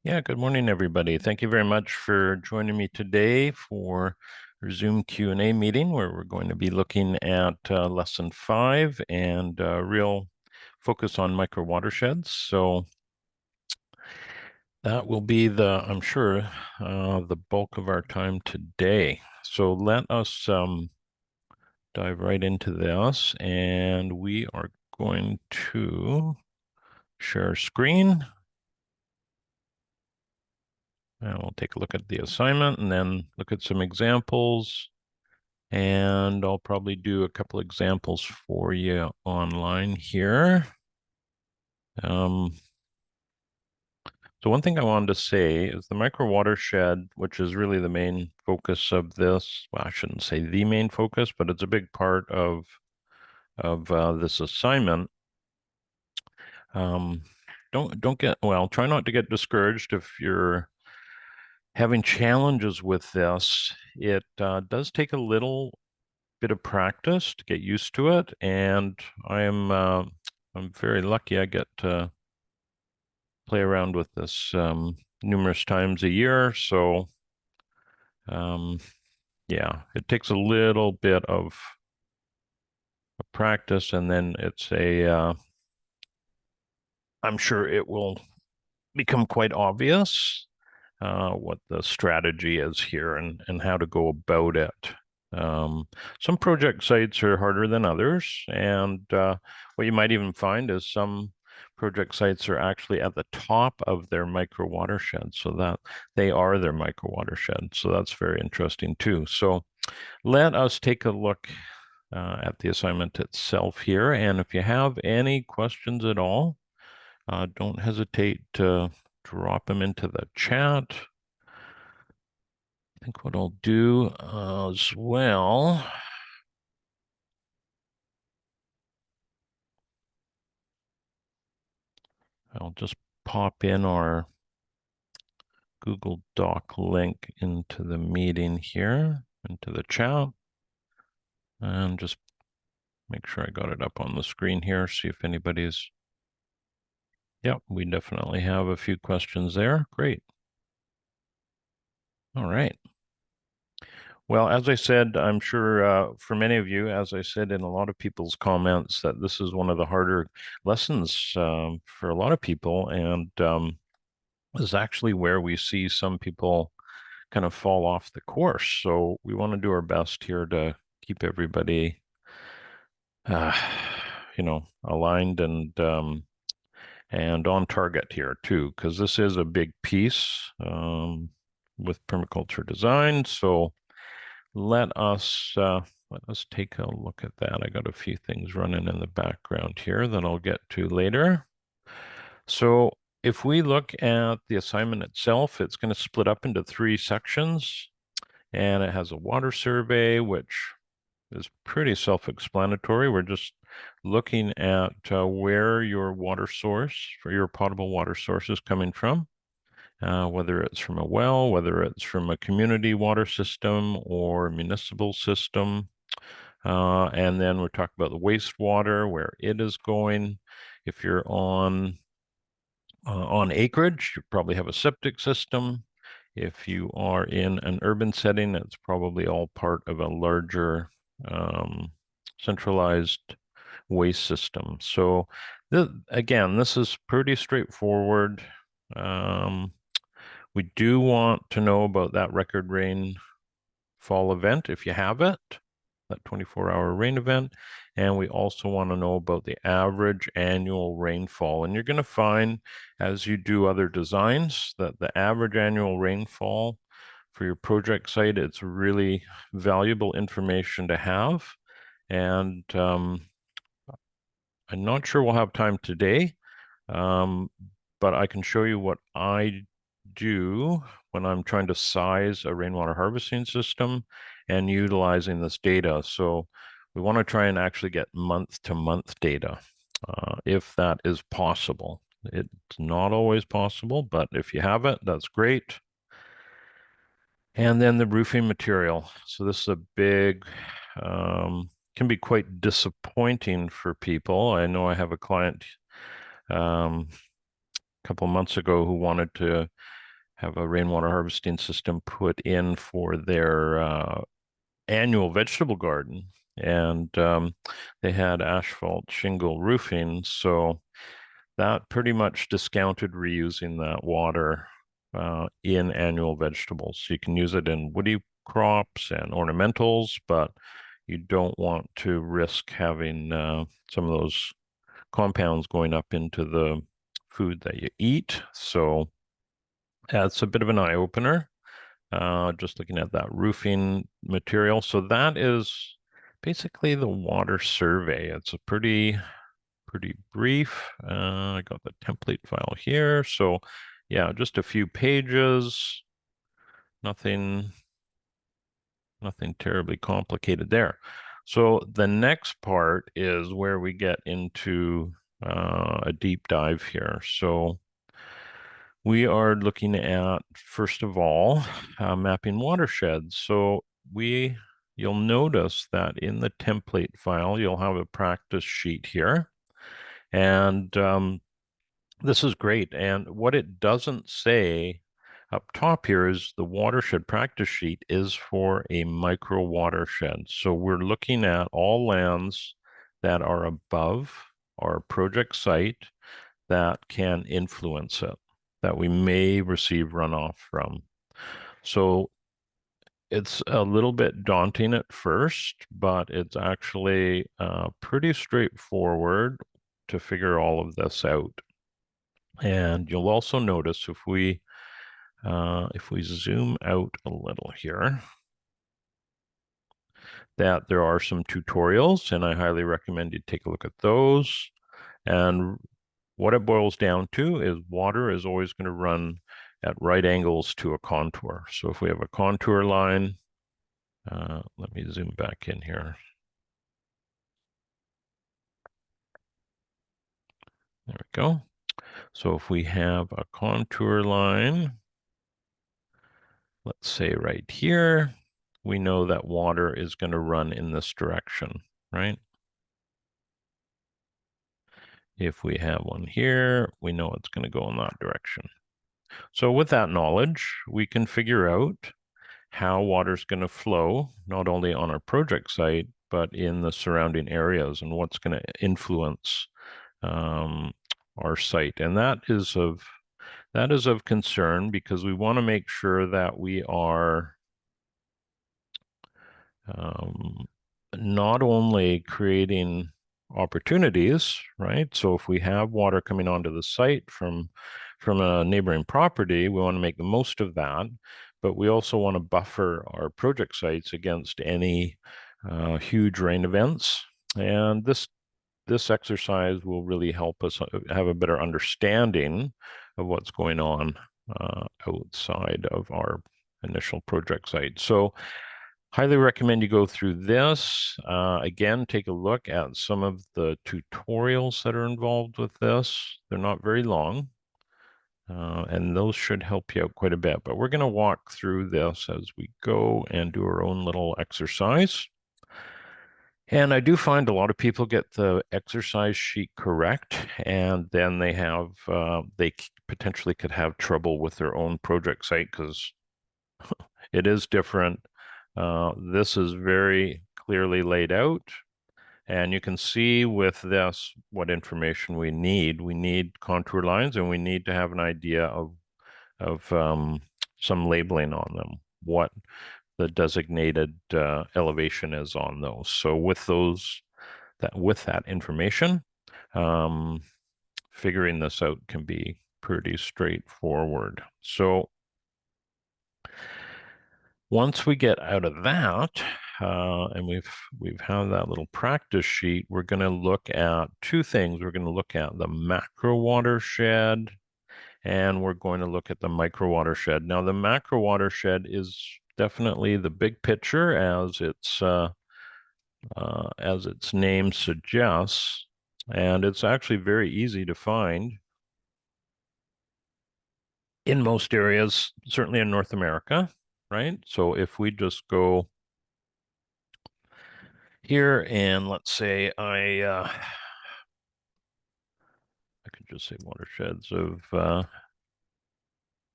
Yeah, good morning, everybody. Thank you very much for joining me today for our Zoom Q&A meeting, where we're going to be looking at lesson 5 and real focus on micro watersheds. So that will be I'm sure, the bulk of our time today. So let us dive right into this, and we are going to share screen. And we'll take a look at the assignment and then look at some examples. And I'll probably do a couple examples for you online here. So one thing I wanted to say is the micro watershed, which is really the main focus of this. Well, I shouldn't say the main focus, but it's a big part of this assignment. Don't get, well, try not to get discouraged if you're having challenges with this. It does take a little bit of practice to get used to it, and I'm very lucky I get to play around with this numerous times a year. So um, yeah, it takes a little bit of practice, and then I'm sure it will become quite obvious what the strategy is here and how to go about it. Some project sites are harder than others, and what you might even find is some project sites are actually at the top of their micro watershed, so that they are their micro watershed. So that's very interesting too. So let us take a look at the assignment itself here, and if you have any questions at all, don't hesitate to drop them into the chat. I think what I'll do as well, I'll just pop in our Google Doc link into the meeting here, into the chat, and just make sure I got it up on the screen here, see if anybody's, yep, we definitely have a few questions there. Great. All right. Well, as I said, I'm sure for many of you, as I said in a lot of people's comments, that this is one of the harder lessons for a lot of people, and is actually where we see some people kind of fall off the course. So we want to do our best here to keep everybody, uh, aligned and on target here too, because this is a big piece with permaculture design. So let us take a look at that. I got a few things running in the background here that I'll get to later. So if we look at the assignment itself, it's going to split up into 3 sections, and it has a water survey, which is pretty self-explanatory. We're just looking at where your water source for your potable water source is coming from, whether it's from a well, whether it's from a community water system or a municipal system. And then we're talking about the wastewater, where it is going. If you're on acreage, you probably have a septic system. If you are in an urban setting, it's probably all part of a larger centralized waste system. So again, this is pretty straightforward. We do want to know about that record rainfall event if you have it, that 24-hour rain event. And we also want to know about the average annual rainfall. And you're going to find, as you do other designs, that the average annual rainfall for your project site, it's really valuable information to have. And I'm not sure we'll have time today, but I can show you what I do when I'm trying to size a rainwater harvesting system and utilizing this data. So we want to try and actually get month-to-month data, if that is possible. It's not always possible, but if you have it, that's great. And then the roofing material. So this is a big, can be quite disappointing for people. I know I have a client couple of months ago who wanted to have a rainwater harvesting system put in for their annual vegetable garden, and they had asphalt shingle roofing, so that pretty much discounted reusing that water in annual vegetables. So you can use it in woody crops and ornamentals, but you don't want to risk having some of those compounds going up into the food that you eat. So it's a bit of an eye opener. Just looking at that roofing material. So that is basically the water survey. It's a pretty brief. I got the template file here. So yeah, just a few pages. Nothing terribly complicated there. So the next part is where we get into a deep dive here. So we are looking at, first of all, mapping watersheds. So you'll notice that in the template file, you'll have a practice sheet here. And this is great. And what it doesn't say up top here is the watershed practice sheet is for a micro watershed. So we're looking at all lands that are above our project site that can influence it, that we may receive runoff from. So it's a little bit daunting at first, but it's actually pretty straightforward to figure all of this out. And you'll also notice if we zoom out a little here, that there are some tutorials, and I highly recommend you take a look at those. And what it boils down to is water is always going to run at right angles to a contour. So if we have a contour line, let me zoom back in here. There we go. So if we have a contour line, let's say right here, we know that water is going to run in this direction, right? If we have one here, we know it's going to go in that direction. So with that knowledge, we can figure out how water is going to flow, not only on our project site, but in the surrounding areas, and what's going to influence our site. And that is of concern, because we want to make sure that we are not only creating opportunities, right? So if we have water coming onto the site from a neighboring property, we want to make the most of that, but we also want to buffer our project sites against any huge rain events. And this exercise will really help us have a better understanding of what's going on outside of our initial project site. So highly recommend you go through this. Again, take a look at some of the tutorials that are involved with this. They're not very long, and those should help you out quite a bit. But we're going to walk through this as we go and do our own little exercise. And I do find a lot of people get the exercise sheet correct, and then they potentially could have trouble with their own project site because it is different. This is very clearly laid out, and you can see with this what information we need. We need contour lines, and we need to have an idea of some labeling on them, what the designated elevation is on those. So with that information, figuring this out can be pretty straightforward. So once we get out of that, and we've had that little practice sheet, we're going to look at two things. We're going to look at the macro watershed, and we're going to look at the micro watershed. Now, the macro watershed is definitely the big picture, as its name suggests, and it's actually very easy to find in most areas, certainly in North America, right? So if we just go here and let's say I could just say watersheds of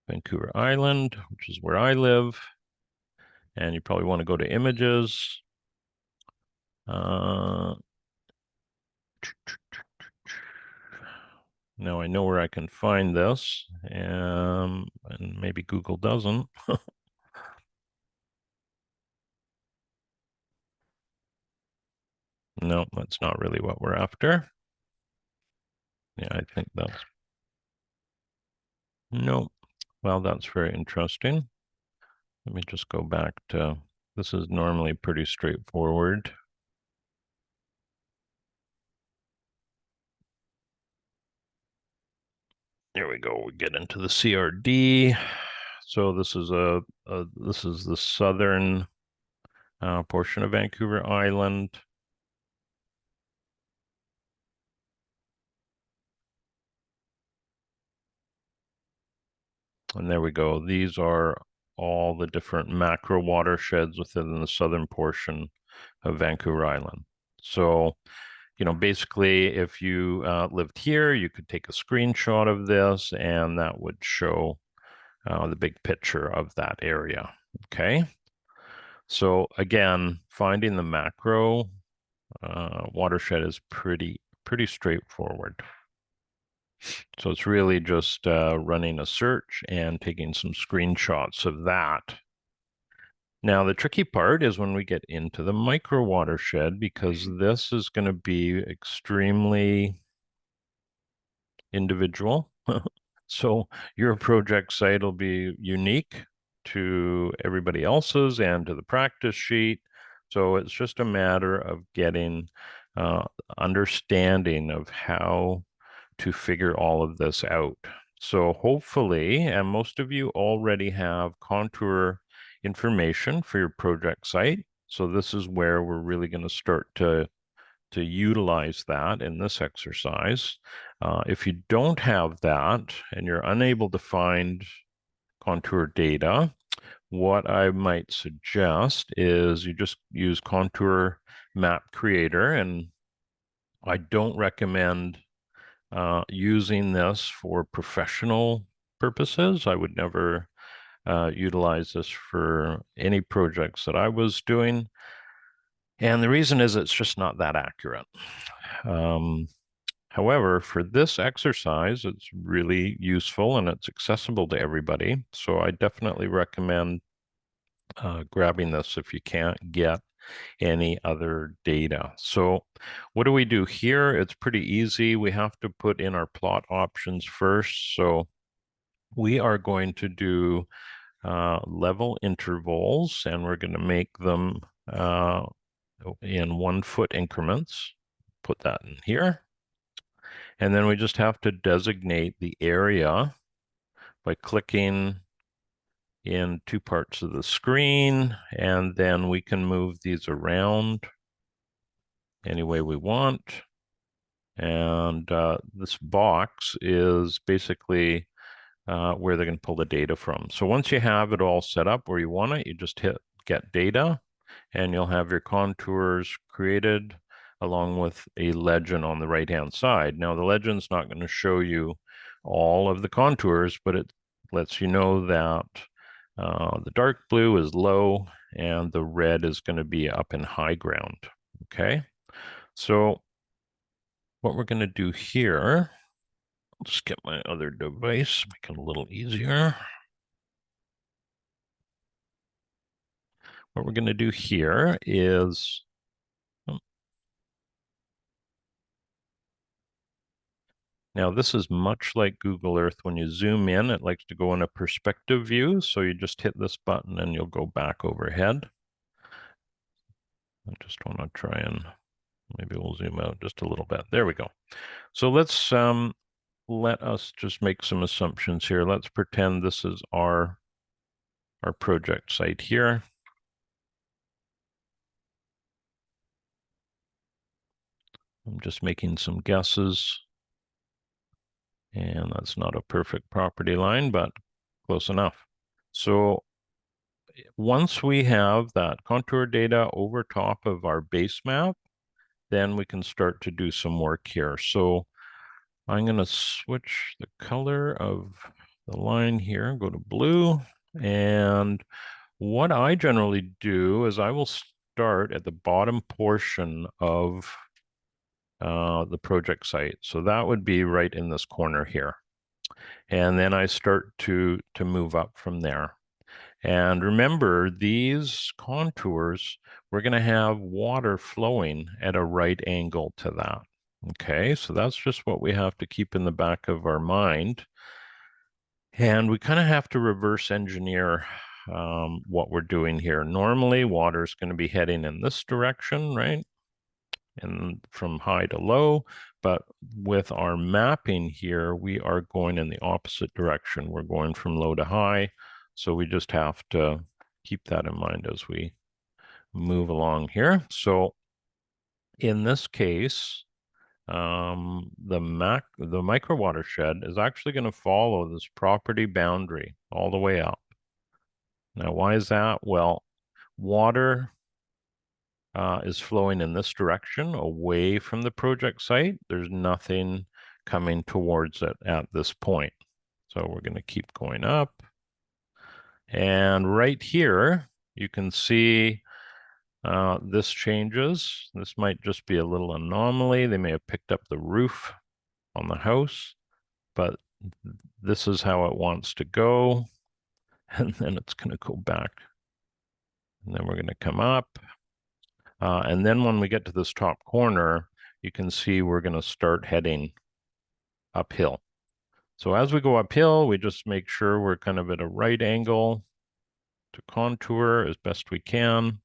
Vancouver Island, which is where I live. And you probably want to go to images. Now I know where I can find this, and maybe Google doesn't. No, that's not really what we're after. Yeah, I think that's, no. Well, that's very interesting. Let me just go back to, this is normally pretty straightforward. There we go. We get into the CRD. So this is this is the southern portion of Vancouver Island. And there we go. These are all the different macro watersheds within the southern portion of Vancouver Island. So, you know, basically, if you lived here, you could take a screenshot of this, and that would show the big picture of that area. Okay. So again, finding the macro watershed is pretty straightforward. So it's really just running a search and taking some screenshots of that. Now, the tricky part is when we get into the micro watershed, because this is going to be extremely individual. So your project site will be unique to everybody else's and to the practice sheet. So it's just a matter of getting understanding of how to figure all of this out. So hopefully, and most of you already have contour information for your project site. So this is where we're really going to start to utilize that in this exercise. If you don't have that and you're unable to find contour data, what I might suggest is you just use Contour Map Creator, and I don't recommend using this for professional purposes. I would never utilize this for any projects that I was doing. And the reason is it's just not that accurate. However, for this exercise, it's really useful and it's accessible to everybody. So I definitely recommend grabbing this if you can't get any other data. So what do we do here? It's pretty easy. We have to put in our plot options first. So we are going to do level intervals, and we're going to make them in 1 foot increments. Put that in here. And then we just have to designate the area by clicking in 2 parts of the screen, and then we can move these around any way we want. And this box is basically where they're going to pull the data from. So once you have it all set up where you want it, you just hit get data, and you'll have your contours created along with a legend on the right-hand side. Now, the legend's not going to show you all of the contours, but it lets you know that the dark blue is low and the red is going to be up in high ground. Okay, so what we're going to do here, I'll just get my other device, make it a little easier. What we're going to do here is, now this is much like Google Earth. When you zoom in, it likes to go in a perspective view. So you just hit this button and you'll go back overhead. I just want to try and maybe we'll zoom out just a little bit. There we go. So let's let us just make some assumptions here. Let's pretend this is our project site here. I'm just making some guesses. And that's not a perfect property line, but close enough. So once we have that contour data over top of our base map, then we can start to do some work here. So I'm going to switch the color of the line here, go to blue. And what I generally do is I will start at the bottom portion of the project site. So that would be right in this corner here. And then I start to move up from there. And remember, these contours, we're going to have water flowing at a right angle to that. Okay, so that's just what we have to keep in the back of our mind. And we kind of have to reverse engineer what we're doing here. Normally, water is going to be heading in this direction, right? And from high to low. But with our mapping here, we are going in the opposite direction. We're going from low to high. So we just have to keep that in mind as we move along here. So in this case, the micro watershed is actually going to follow this property boundary all the way up. Now, why is that? Well, water is flowing in this direction away from the project site. There's nothing coming towards it at this point. So we're going to keep going up. And right here, you can see this changes. This might just be a little anomaly. They may have picked up the roof on the house, but this is how it wants to go. And then it's going to go back. And then we're going to come up. And then when we get to this top corner, you can see we're going to start heading uphill. So as we go uphill, we just make sure we're kind of at a right angle to contour as best we can.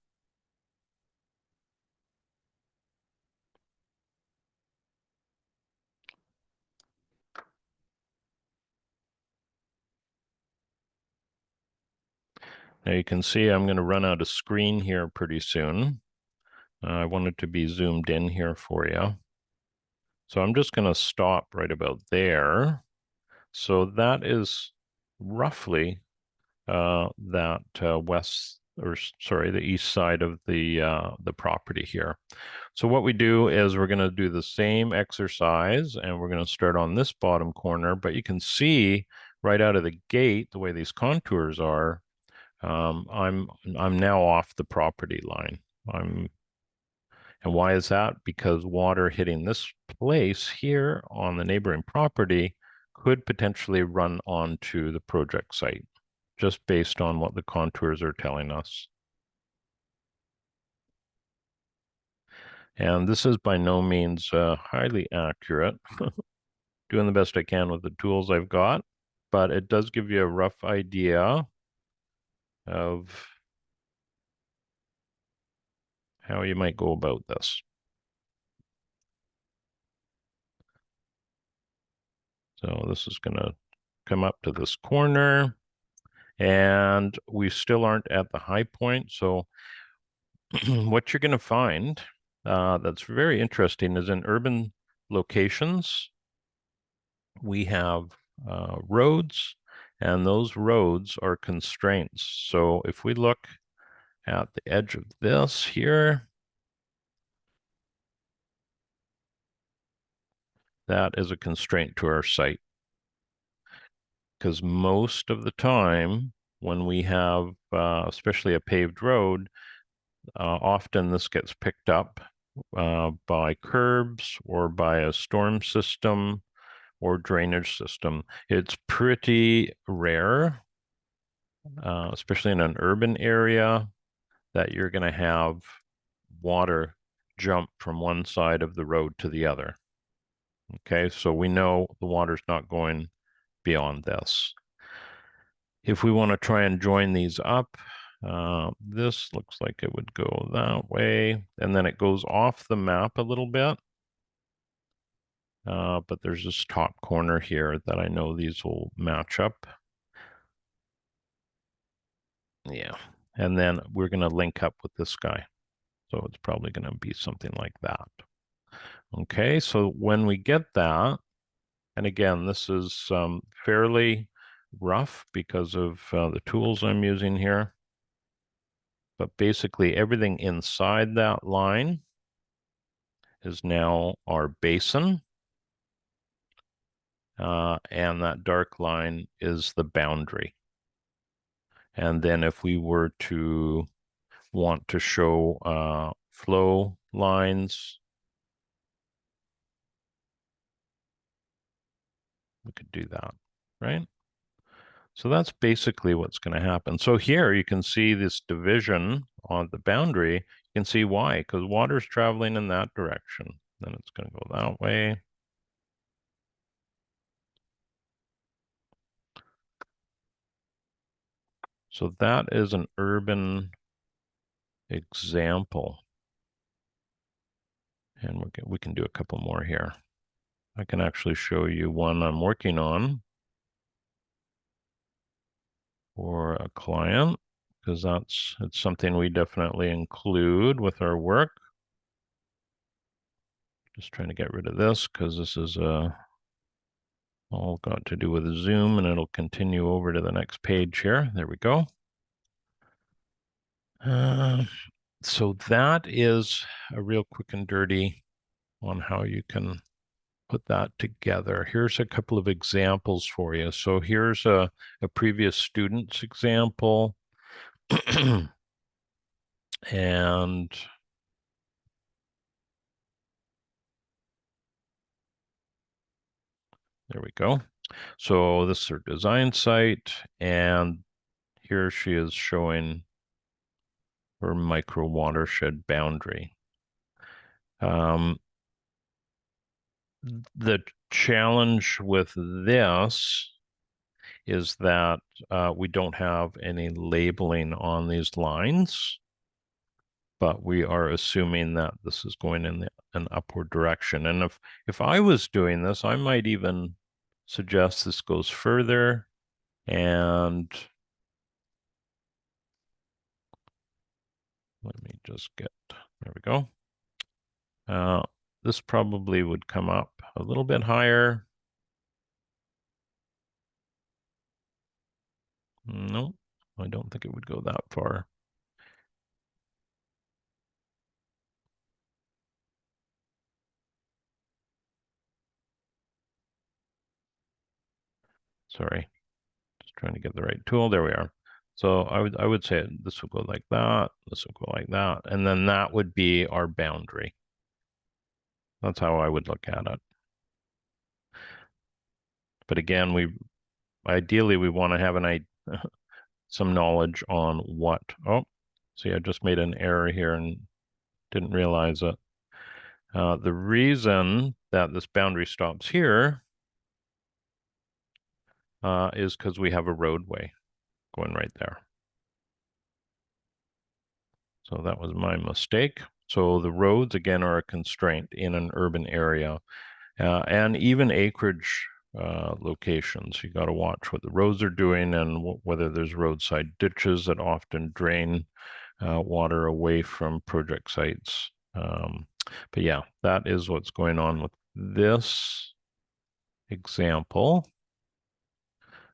Now you can see I'm going to run out of screen here pretty soon. I want it to be zoomed in here for you. So I'm just going to stop right about there. So that is roughly that west, or sorry, the east side of the property here. So what we do is we're going to do the same exercise, and we're going to start on this bottom corner. But you can see right out of the gate the way these contours are. I'm now off the property line. And why is that? Because water hitting this place here on the neighboring property could potentially run onto the project site, just based on what the contours are telling us. And this is by no means highly accurate. Doing the best I can with the tools I've got, but it does give you a rough idea of how you might go about this. So this is going to come up to this corner, and we still aren't at the high point. So what you're going to find that's very interesting is in urban locations, we have roads, and those roads are constraints. So if we look at the edge of this here, that is a constraint to our site. Because most of the time, when we have, especially a paved road, often this gets picked up by curbs or by a storm system or drainage system. It's pretty rare, especially in an urban area, that you're going to have water jump from one side of the road to the other. Okay, so we know the water's not going beyond this. If we want to try and join these up, this looks like it would go that way, and then it goes off the map a little bit. But there's this top corner here that I know these will match up. Yeah, and then we're going to link up with this guy. So it's probably going to be something like that. Okay, so when we get that, and again, this is fairly rough because of the tools I'm using here. But basically everything inside that line is now our basin. and that dark line is the boundary. And then if we were to want to show flow lines, we could do that, right? So that's basically what's going to happen. So here you can see this division on the boundary. You can see why, because water's traveling in that direction. Then it's going to go that way. So that is an urban example. And we can do a couple more here. I can actually show you one I'm working on for a client, because it's something we definitely include with our work. Just trying to get rid of this because this is all got to do with Zoom, and it'll continue over to the next page here. There we go. So that is a real quick and dirty on how you can put that together. Here's a couple of examples for you. So here's a previous student's example. And there we go. So this is her design site, and here she is showing her micro watershed boundary. The challenge with this is that we don't have any labeling on these lines, but we are assuming that this is going in an upward direction. And if I was doing this, I might even suggest this goes further, and let me just get, there we go. This probably would come up a little bit higher. No, I don't think it would go that far. Sorry, just trying to get the right tool. There we are. So I would say this will go like that, this will go like that, and then that would be our boundary. That's how I would look at it. But again, ideally we want to have some knowledge on what. Oh, see, I just made an error here and didn't realize it. The reason that this boundary stops here is because we have a roadway going right there. So that was my mistake. So the roads, again, are a constraint in an urban area, and even acreage locations. You got to watch what the roads are doing and whether there's roadside ditches that often drain water away from project sites. But yeah, that is what's going on with this example.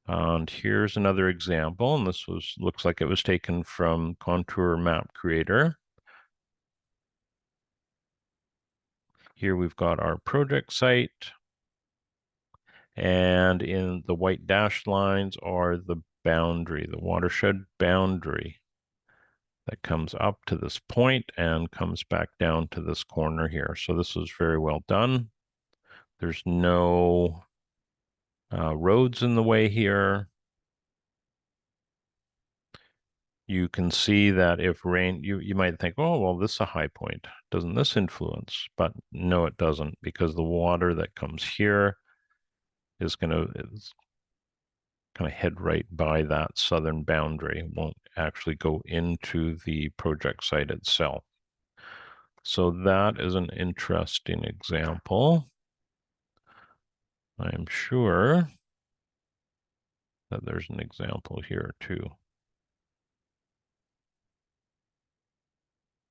And here's another example, and this looks like it was taken from Contour Map Creator. Here we've got our project site, and in the white dashed lines are the boundary, the watershed boundary that comes up to this point and comes back down to this corner here. So this is very well done. There's no roads in the way here. You can see that if rain, you might think, oh, well, this is a high point. Doesn't this influence? But no, it doesn't, because the water that comes here is kind of head right by that southern boundary. It won't actually go into the project site itself. So that is an interesting example. I'm sure that there's an example here too.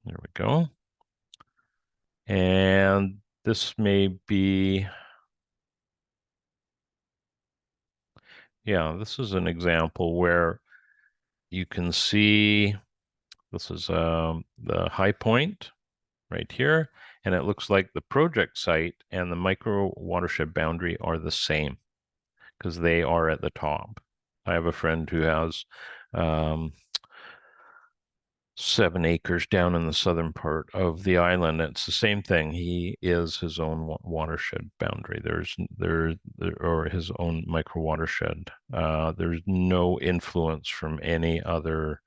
There we go. And this may be, yeah, this is an example where you can see this is the high point right here, and it looks like the project site and the micro watershed boundary are the same. because they are at the top. I have a friend who has 7 acres down in the southern part of the island. It's the same thing. He is his own watershed boundary. Or his own micro watershed. There's no influence from any other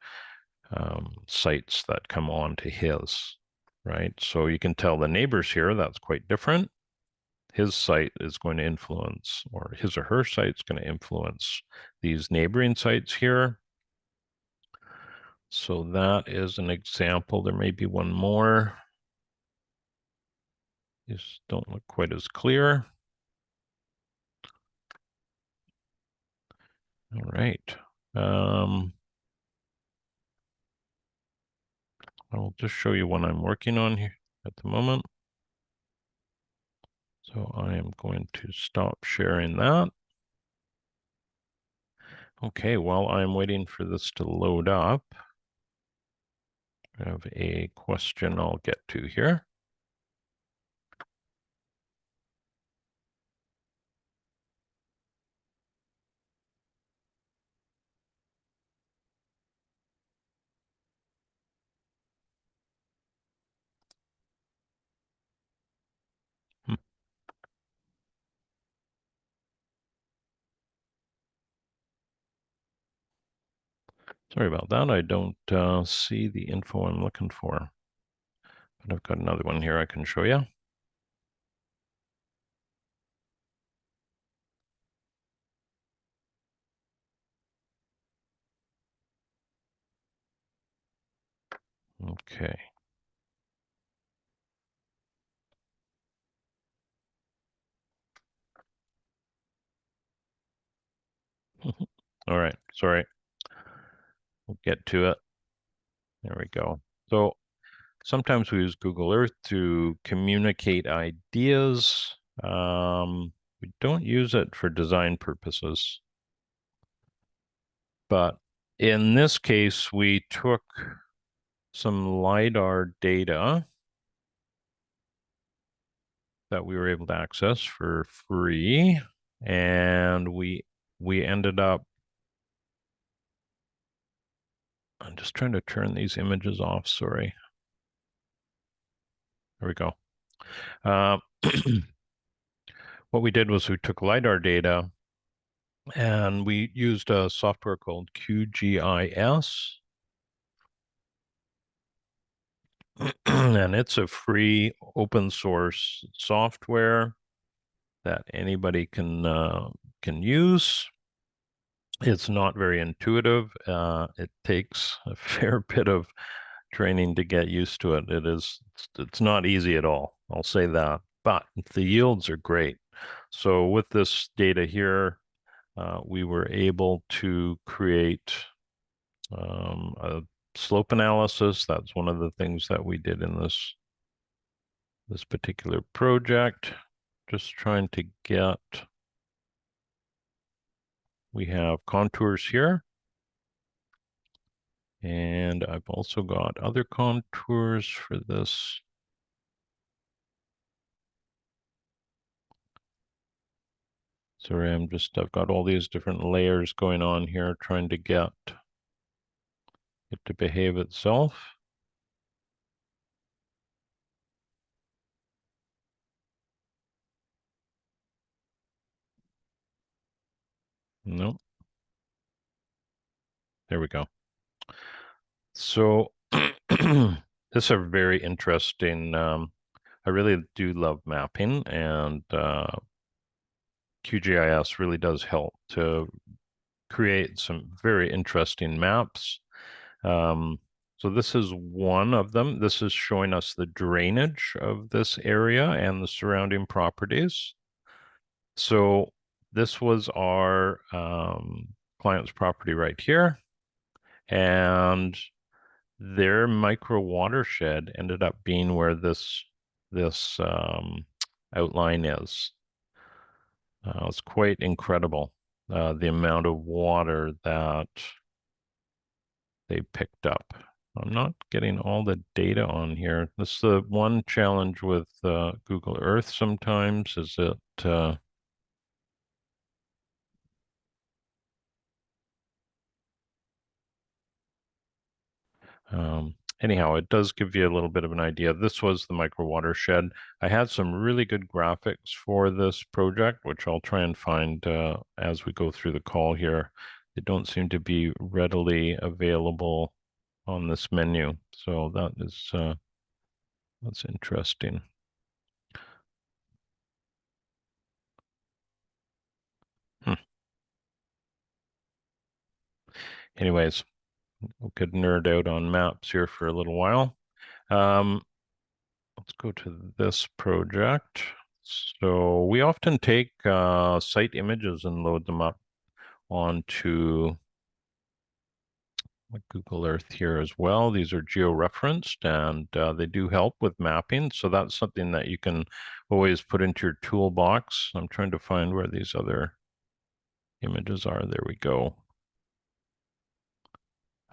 sites that come on to his, right? So you can tell the neighbors here, that's quite different. His site is going to influence, or his or her site is going to influence these neighboring sites here. So that is an example. There may be one more. These don't look quite as clear. All right. I'll just show you what I'm working on here at the moment. So I am going to stop sharing that. Okay, while I'm waiting for this to load up, I have a question I'll get to here. Sorry about that. I don't see the info I'm looking for. But I've got another one here I can show you. Okay. All right, sorry. We'll get to it. There we go. So sometimes we use Google Earth to communicate ideas. We don't use it for design purposes. But in this case, we took some LiDAR data that we were able to access for free, and we ended up, I'm just trying to turn these images off, sorry. There we go. What we did was we took LiDAR data and we used a software called QGIS. And it's a free open source software that anybody can use. It's not very intuitive. It takes a fair bit of training to get used to it. It's not easy at all. I'll say that, but the yields are great. So with this data here, we were able to create a slope analysis. That's one of the things that we did in this particular project. Just trying to get, we have contours here. And I've also got other contours for this. Sorry, I've got all these different layers going on here, trying to get it to behave itself. No. There we go. So this is a very interesting, I really do love mapping, and QGIS really does help to create some very interesting maps. So this is one of them. This is showing us the drainage of this area and the surrounding properties. So this was our client's property right here, and their micro watershed ended up being where this outline is. It's quite incredible, the amount of water that they picked up. I'm not getting all the data on here. This is the one challenge with Google Earth sometimes, is it Anyhow, it does give you a little bit of an idea. This was the micro watershed. I had some really good graphics for this project, which I'll try and find as we go through the call here. They don't seem to be readily available on this menu, so that is that's interesting. Anyways, we could nerd out on maps here for a little while. Let's go to this project. So we often take site images and load them up onto Google Earth here as well. These are geo-referenced and they do help with mapping. So that's something that you can always put into your toolbox. I'm trying to find where these other images are. There we go.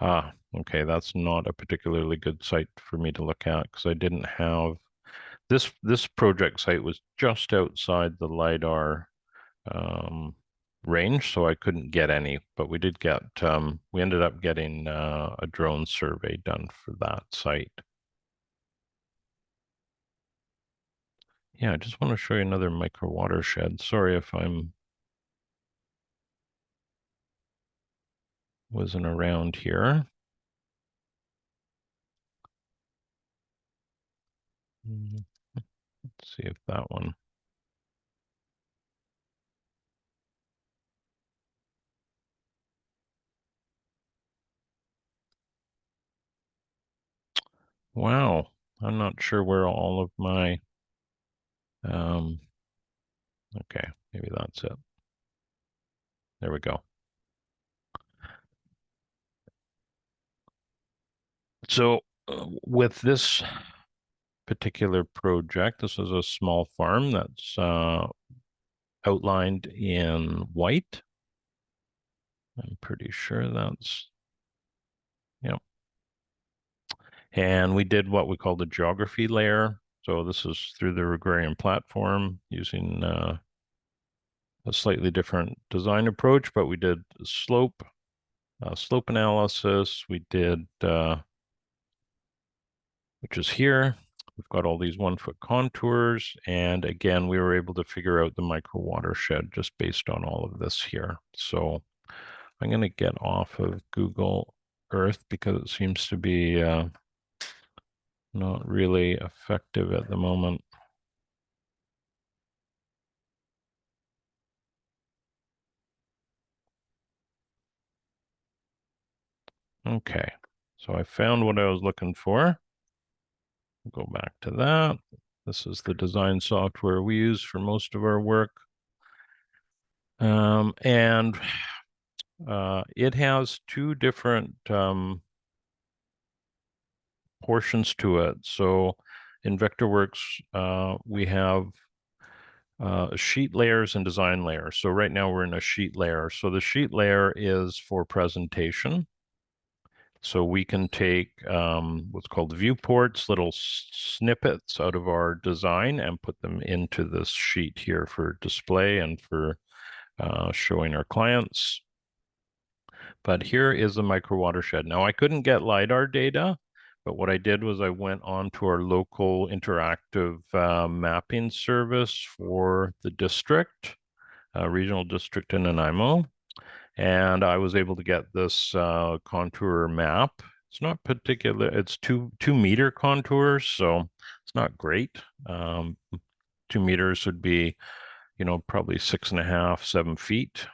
Ah, okay, that's not a particularly good site for me to look at because I didn't have this project site was just outside the LiDAR range, so I couldn't get any, but we did get we ended up getting a drone survey done for that site. Yeah, I just want to show you another micro watershed. Sorry if I'm wasn't around here. Let's see if that one. Wow, I'm not sure where all of my okay, maybe that's it. There we go. So with this particular project, this is a small farm that's outlined in white. I'm pretty sure that's, yep. And we did what we call the geography layer. So this is through the agrarian platform using a slightly different design approach, but we did slope analysis. We did, which is here. We've got all these 1-foot contours. And again, we were able to figure out the micro watershed just based on all of this here. So I'm going to get off of Google Earth because it seems to be not really effective at the moment. Okay, so I found what I was looking for. Go back to that. This is the design software we use for most of our work. And it has two different portions to it. So in Vectorworks, we have sheet layers and design layers. So right now we're in a sheet layer. So the sheet layer is for presentation. So we can take what's called viewports, little snippets out of our design and put them into this sheet here for display and for showing our clients. But here is a micro watershed. Now I couldn't get LiDAR data, but what I did was I went on to our local interactive mapping service for the district, regional district in Nanaimo. And I was able to get this contour map. It's not particular, it's two meter contours, so it's not great. 2 meters would be, probably 6.5, 7 feet.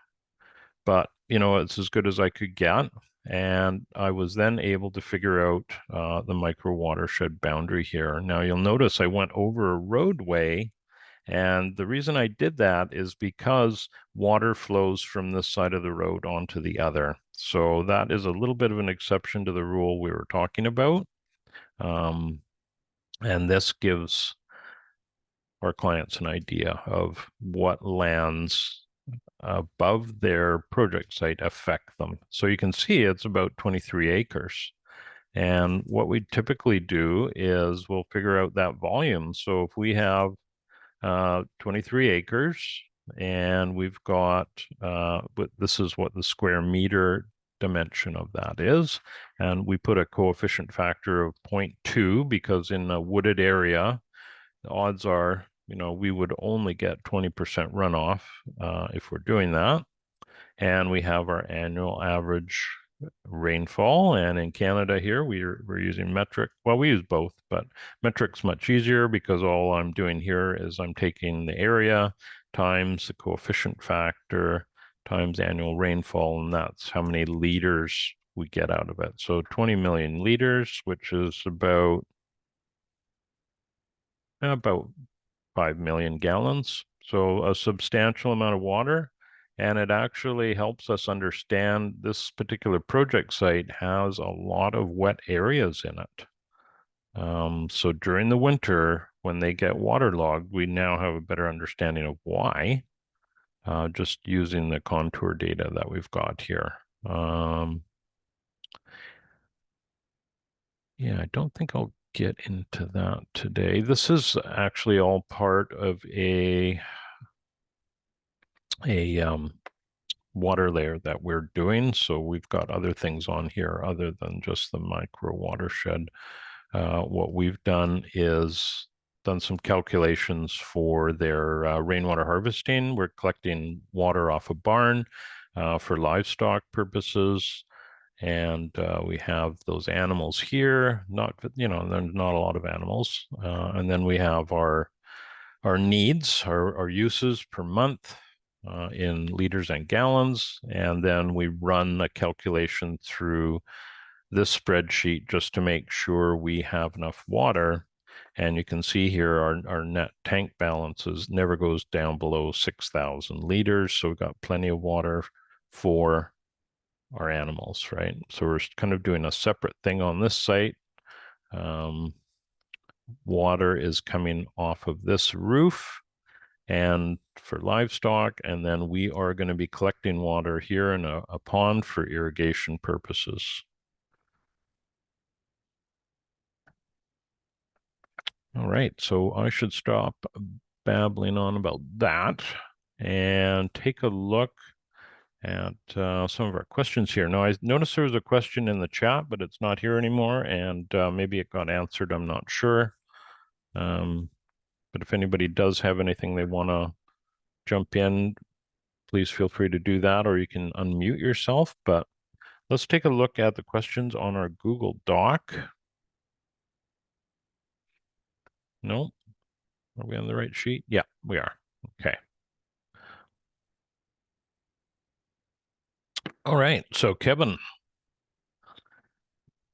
But, it's as good as I could get. And I was then able to figure out the micro watershed boundary here. Now you'll notice I went over a roadway, and the reason I did that is because water flows from this side of the road onto the other. So that is a little bit of an exception to the rule we were talking about. And this gives our clients an idea of what lands above their project site affect them. So you can see it's about 23 acres. And what we typically do is we'll figure out that volume. So if we have 23 acres and we've got, but this is what the square meter dimension of that is. And we put a coefficient factor of 0.2 because in a wooded area, the odds are, we would only get 20% runoff if we're doing that. And we have our annual average rainfall. And in Canada here, we're using metric. Well, we use both, but metric's much easier because all I'm doing here is I'm taking the area times the coefficient factor times annual rainfall, and that's how many liters we get out of it. So 20 million liters, which is about 5 million gallons. So a substantial amount of water. And it actually helps us understand this particular project site has a lot of wet areas in it. So during the winter, when they get waterlogged, we now have a better understanding of why, just using the contour data that we've got here. Yeah, I don't think I'll get into that today. This is actually all part of a water layer that we're doing. So we've got other things on here other than just the micro watershed. What we've done is done some calculations for their rainwater harvesting. We're collecting water off a barn for livestock purposes. And we have those animals here, there's not a lot of animals. And then we have our needs, our uses per month in liters and gallons. And then we run a calculation through this spreadsheet just to make sure we have enough water. And you can see here our net tank balances never goes down below 6,000 liters. So we've got plenty of water for our animals, right? So we're kind of doing a separate thing on this site. Water is coming off of this roof and for livestock, and then we are going to be collecting water here in a pond for irrigation purposes. All right, so I should stop babbling on about that and take a look at some of our questions here. Now, I noticed there was a question in the chat, but it's not here anymore, and maybe it got answered, I'm not sure. But if anybody does have anything they want to jump in, please feel free to do that, or you can unmute yourself. But let's take a look at the questions on our Google Doc. No, are we on the right sheet? Yeah, we are. Okay. All right, so Kevin.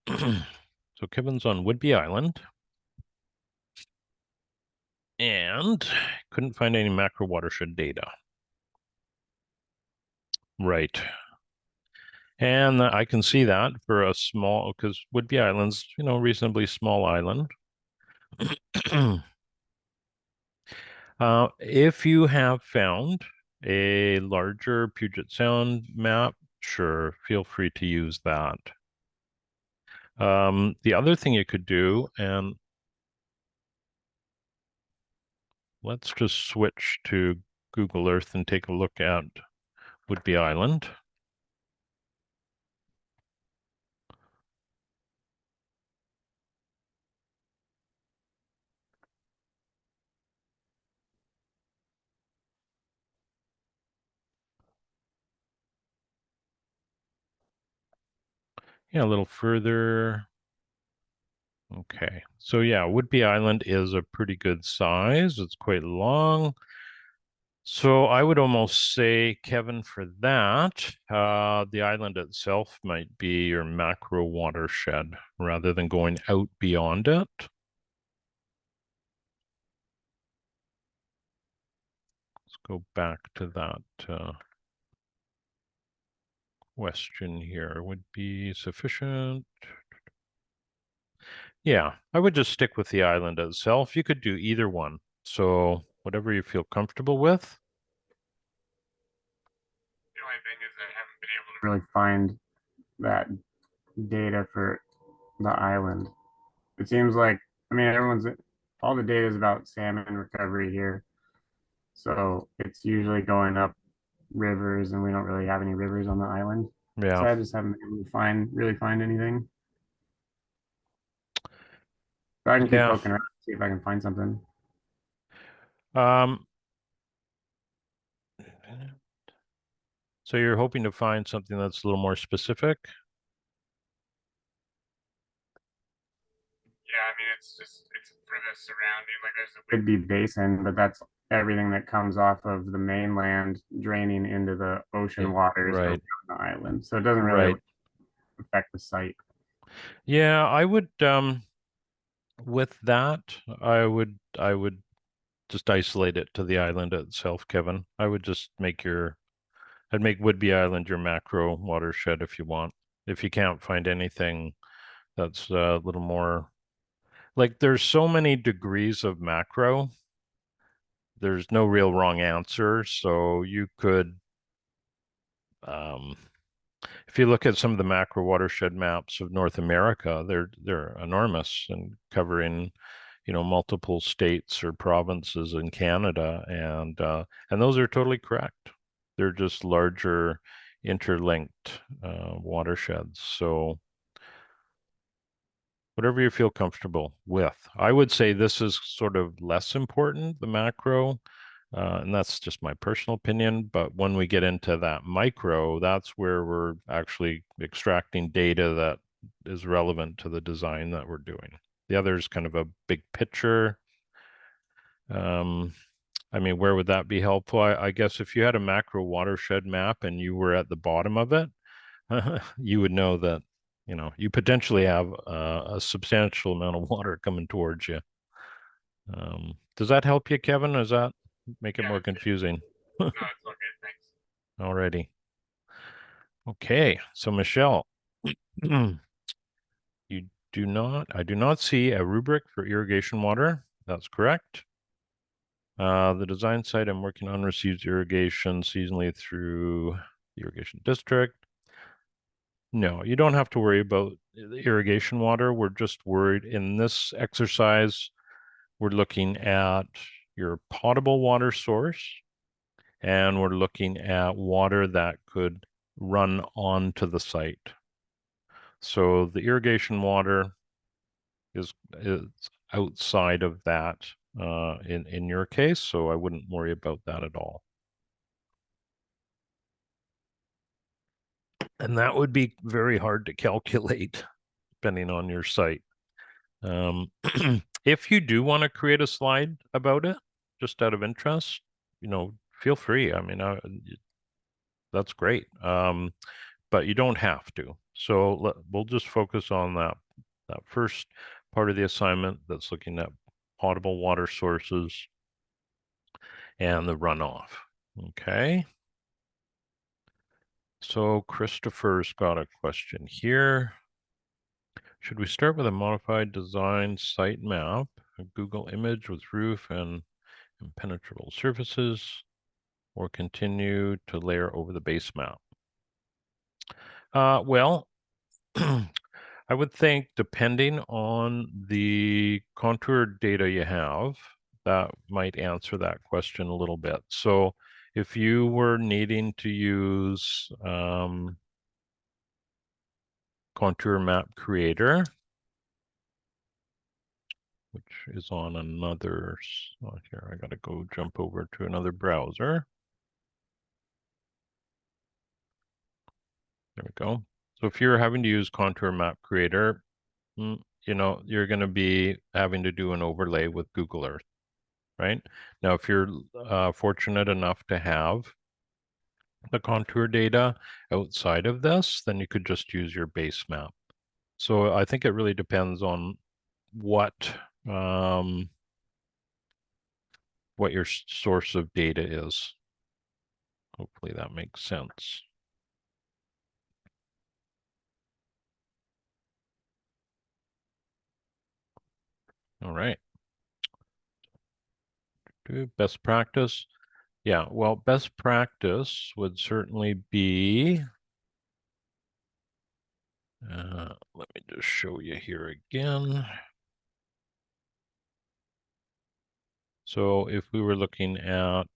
So Kevin's on Whidbey Island and couldn't find any macro watershed data. Right. And I can see that for a small, because Whidbey Island's, reasonably small island. If you have found a larger Puget Sound map, sure, feel free to use that. The other thing you could do, and let's just switch to Google Earth and take a look at Whidbey Island. Yeah, a little further. Okay, so yeah, Whidbey Island is a pretty good size. It's quite long. So I would almost say, Kevin, for that, the island itself might be your macro watershed rather than going out beyond it. Let's go back to that question here. Would be sufficient? Yeah, I would just stick with the island itself. You could do either one. So whatever you feel comfortable with. The only thing is I haven't been able to really find that data for the island. It seems like, I mean, all the data is about salmon recovery here. So it's usually going up rivers, and we don't really have any rivers on the island. Yeah. So I just haven't been able to really find anything. But I can keep Yeah. poking around, see if I can find something. Um, so you're hoping to find something that's a little more specific? Yeah, I mean, it's for the surrounding, like there's a Whidbey Basin, but that's everything that comes off of the mainland draining into the ocean waters around Right, the island. So it doesn't really right. affect the site. Yeah, I would with that, I would just isolate it to the island itself, Kevin. I would just I'd make Whidbey Island your macro watershed if you want. If you can't find anything that's a little more like there's so many degrees of macro, there's no real wrong answer. So you could um if you look at some of the macro watershed maps of North America, they're enormous and covering, multiple states or provinces in Canada, and those are totally correct. They're just larger, interlinked watersheds. So whatever you feel comfortable with. I would say this is sort of less important, the macro, and that's just my personal opinion. But when we get into that micro, that's where we're actually extracting data that is relevant to the design that we're doing. The other is kind of a big picture. Um, I mean, where would that be helpful? I guess if you had a macro watershed map and you were at the bottom of it, you would know that, you potentially have a substantial amount of water coming towards you. Does that help you, Kevin? Or does that make it Yeah, more that's good. confusing? No, it's all good. Thanks. Alrighty. Okay. So Michelle, you I do not see a rubric for irrigation water. That's correct. The design site I'm working on receives irrigation seasonally through the irrigation district. No, you don't have to worry about the irrigation water. We're just worried in this exercise, we're looking at your potable water source and we're looking at water that could run onto the site. So the irrigation water is outside of that in your case, so I wouldn't worry about that at all. And that would be very hard to calculate depending on your site. Um, if you do want to create a slide about it, just out of interest, feel free. I mean, that's great. But you don't have to. So we'll just focus on that first part of the assignment that's looking at potable water sources and the runoff. Okay. So Christopher's got a question here. Should we start with a modified design site map, a Google image with roof and impenetrable surfaces, or continue to layer over the base map? Well, I would think depending on the contour data you have, that might answer that question a little bit. So if you were needing to use Contour Map Creator, which is on another, oh, here, I gotta go jump over to another browser. There we go. So if you're having to use Contour Map Creator, you're going to be having to do an overlay with Google Earth, right? Now, if you're fortunate enough to have the contour data outside of this, then you could just use your base map. So I think it really depends on what um, what your source of data is. Hopefully that makes sense. All right. Best practice. Yeah, well, best practice would certainly be, let me just show you here again. So if we were looking at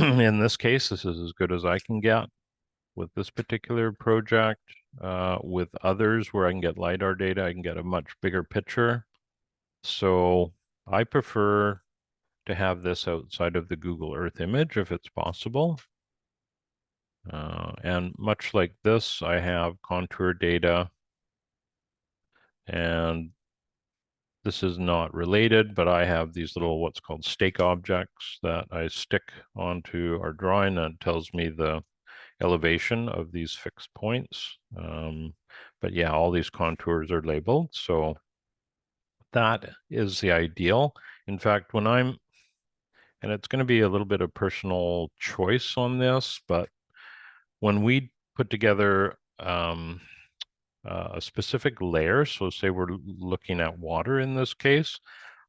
in this case, this is as good as I can get with this particular project. With others where I can get LiDAR data, I can get a much bigger picture. So I prefer to have this outside of the Google Earth image if it's possible. And much like this, I have contour data, and this is not related, but I have these little what's called stake objects that I stick onto our drawing, and it tells me the elevation of these fixed points. But yeah, all these contours are labeled, so that is the ideal. In fact, and it's going to be a little bit of personal choice on this, but when we put together a specific layer, so say we're looking at water in this case,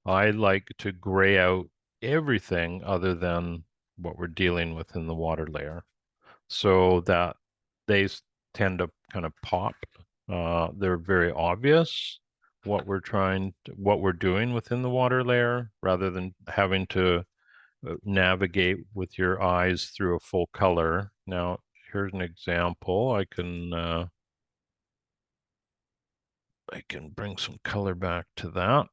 I like to gray out everything other than what we're dealing with in the water layer, so that they tend to kind of pop. They're very obvious what we're doing within the water layer, rather than having to navigate with your eyes through a full color. Now, here's an example. I can bring some color back to that.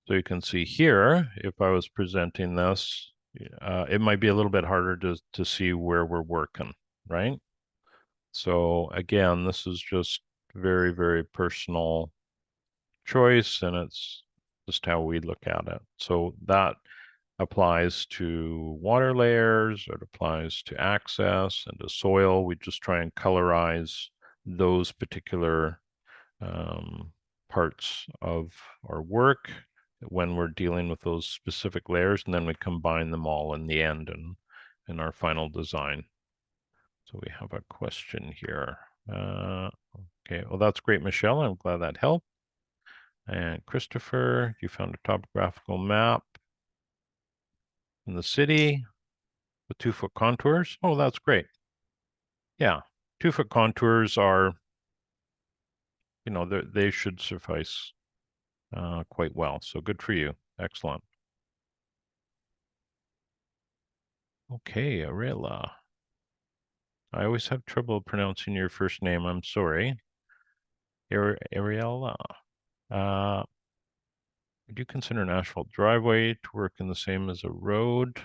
So you can see here, if I was presenting this, it might be a little bit harder to see where we're working, right? So again, this is just very, very personal choice, and it's just how we look at it. So that applies to water layers, it applies to access and to soil. We just try and colorize those particular parts of our work when we're dealing with those specific layers, and then we combine them all in the end and in our final design. So we have a question here. Okay, well, that's great, Michelle. I'm glad that helped. And Christopher, you found a topographical map in the city with 2-foot contours. Oh, that's great. Yeah, 2-foot contours are, they should suffice quite well. So good for you. Excellent. Okay, Arela. I always have trouble pronouncing your first name. I'm sorry. Ariella. Uh, would you consider an asphalt driveway to work in the same as a road?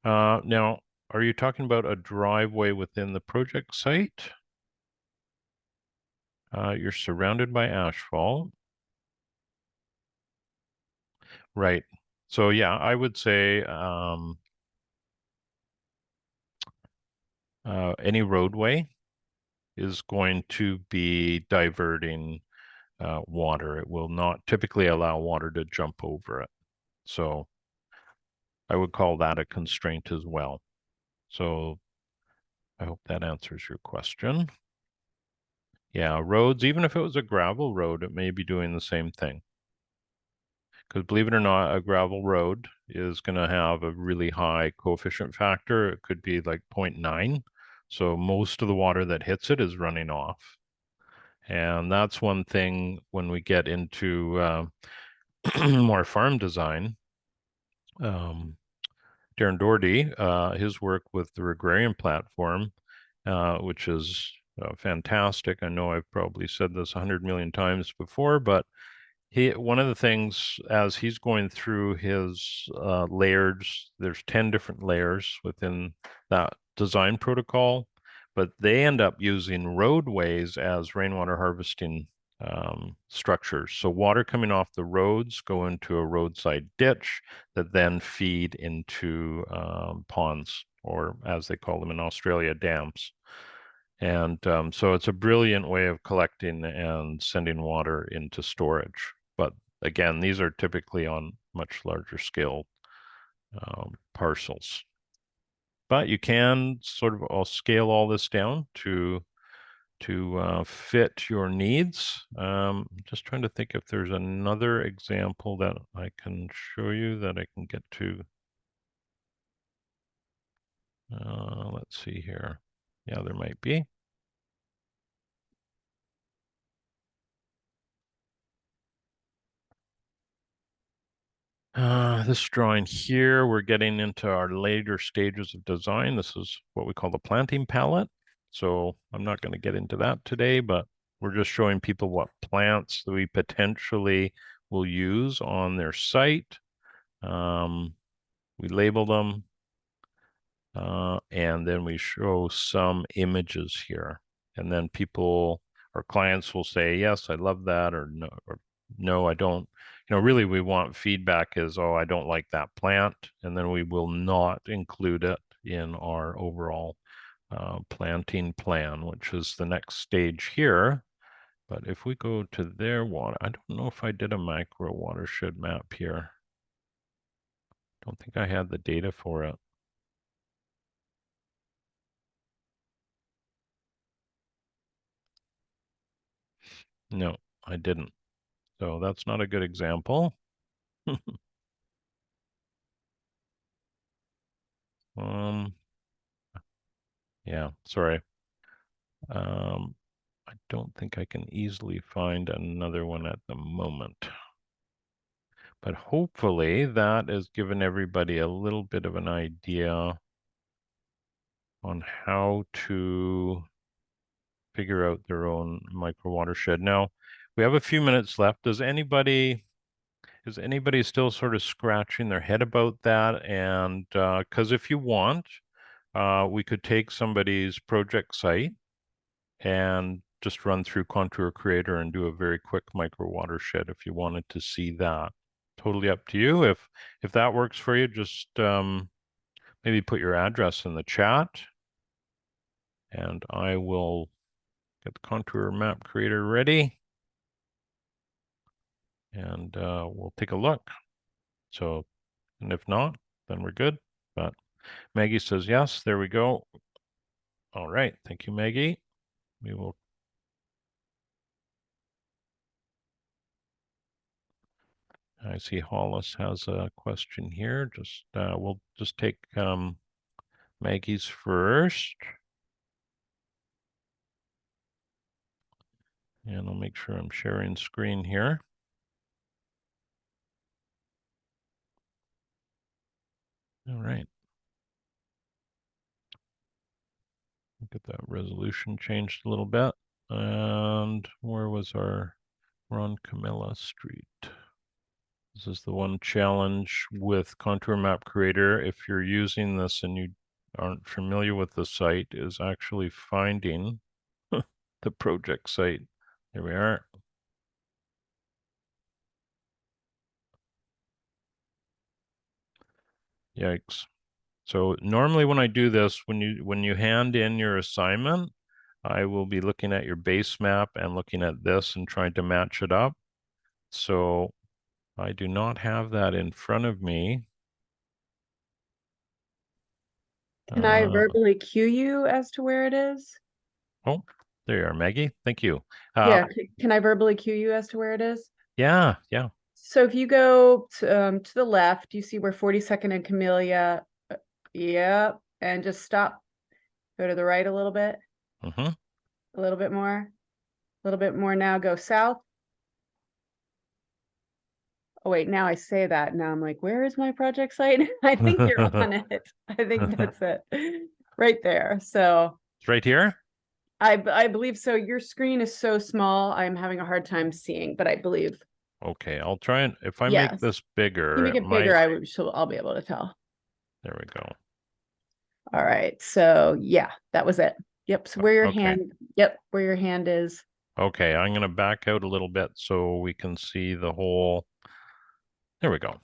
Now, are you talking about a driveway within the project site? You're surrounded by asphalt. Right. So yeah, I would say any roadway is going to be diverting water. It will not typically allow water to jump over it. So I would call that a constraint as well. So I hope that answers your question. Yeah, roads, even if it was a gravel road, it may be doing the same thing. Because believe it or not, a gravel road is going to have a really high coefficient factor. It could be like 0.9. So most of the water that hits it is running off. And that's one thing when we get into more farm design. Darren Doherty, his work with the agrarian platform, which is fantastic. I know I've probably said this 100 million times before, but one of the things as he's going through his layers, there's 10 different layers within that design protocol, but they end up using roadways as rainwater harvesting structures. So water coming off the roads go into a roadside ditch that then feed into ponds, or as they call them in Australia, dams. And so it's a brilliant way of collecting and sending water into storage. But again, these are typically on much larger scale parcels. But you can sort of scale all this down to fit your needs. Just trying to think if there's another example that I can show you that I can get to. Let's see here. Yeah, there might be. This drawing here, we're getting into our later stages of design. This is what we call the planting palette. So I'm not going to get into that today, but we're just showing people what plants that we potentially will use on their site. We label them, and then we show some images here. And then people, our clients will say, yes, I love that, or no, I don't. Really we want feedback is, oh, I don't like that plant, and then we will not include it in our overall planting plan, which is the next stage here. But if we go to their water, I don't know if I did a micro watershed map here. Don't think I had the data for it. No, I didn't. So that's not a good example. Um, yeah, sorry. I don't think I can easily find another one at the moment. But hopefully that has given everybody a little bit of an idea on how to figure out their own micro watershed. Now, we have a few minutes left. Is anybody still sort of scratching their head about that? And because if you want, we could take somebody's project site and just run through Contour Creator and do a very quick micro watershed if you wanted to see that. Totally up to you. If that works for you, just maybe put your address in the chat, and I will get the Contour Map Creator ready, and we'll take a look. So, and if not, then we're good. But Maggie says yes. There we go. All right. Thank you, Maggie. We will. I see Hollis has a question here. Just we'll just take Maggie's first. And I'll make sure I'm sharing screen here. All right. Get that resolution changed a little bit. And where was we're on Camilla Street. This is the one challenge with Contour Map Creator. If you're using this and you aren't familiar with the site, is actually finding the project site. There we are. Yikes. So normally when I do this, when you hand in your assignment, I will be looking at your base map and looking at this and trying to match it up. So I do not have that in front of me. Can I verbally cue you as to where it is? Oh, there you are, Maggie. Thank you. Yeah, can I verbally cue you as to where it is? Yeah. So if you go to the left, you see where 42nd and Camellia, yep, and just stop. Go to the right a little bit. Mm-hmm. A little bit more. A little bit more now. Go south. Oh, wait, now I say that. Now I'm like, where is my project site? I think you're on it. I think that's it. Right there. So It's right here? I believe so. Your screen is so small, I'm having a hard time seeing, but I believe. Okay, I'll try and if I make Yes. this bigger, You make it bigger, I'll be able to tell. There we go. All right. So yeah, that was it. Yep. So where your Okay. where your hand is. Okay, I'm gonna back out a little bit so we can see the whole. There we go.